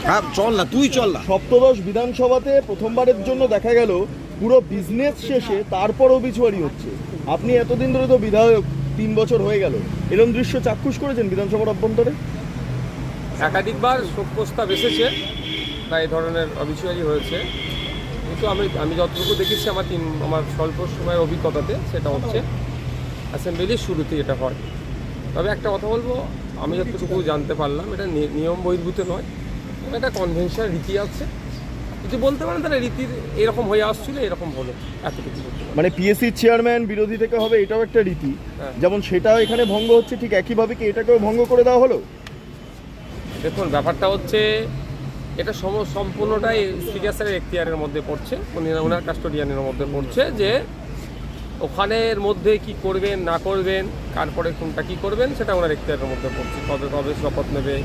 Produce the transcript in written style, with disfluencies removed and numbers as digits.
হ্যাঁ চল না, তুই চল না। সপ্তদশ বিধানসভাতে প্রথমবারের জন্য দেখা গেল পুরো বিজনেস শেষে তারপর অবিচুয়ারি হচ্ছে। আপনি এতদিন ধরে তো বিধায়ক, 3 বছর হয়ে গেল, এরকম দৃশ্য চাক্ষুষ করেছেন বিধানসভার অভ্যন্তরে? একাধিকবার শোক প্রস্তাব এসেছে বা এই ধরনের অবিচুয়ারি হয়েছে, কিন্তু আমি যতটুকু দেখেছি আমার স্বল্প সময়ের অভিজ্ঞতাতে, সেটা হচ্ছে অ্যাসেম্বলির শুরুতে এটা হয়। তবে একটা কথা বলবো, আমি যতটুকু জানতে পারলাম এটা নিয়ম বহির্ভূত নয়, এটা কনভেনশন রীতি আছে। যদি বলতে পারেন তাহলে রীতির এরকম হয়ে আসছিল, এরকম হলো, এতটুকু। মানে পিএসসির চেয়ারম্যান বিরোধী থেকে হবে, এটাও একটা রীতি। হ্যাঁ। যেমন সেটা এখানে ভঙ্গ হচ্ছে, ঠিক একইভাবে কি এটাকেও ভঙ্গ করে দেওয়া হলো? দেখুন, ব্যাপারটা হচ্ছে এটা সম্পূর্ণটাই স্পিকার স্যারের এখতিয়ারের মধ্যে পড়ছে, ওনার কাস্টোডিয়ানের মধ্যে পড়ছে, যে ওখানের মধ্যে কি করবেন না করবেন, কারপরে কোনটা কি করবেন, সেটা ওনার এখতিয়ারের মধ্যে পড়ছে। কবে শপথ নেবে,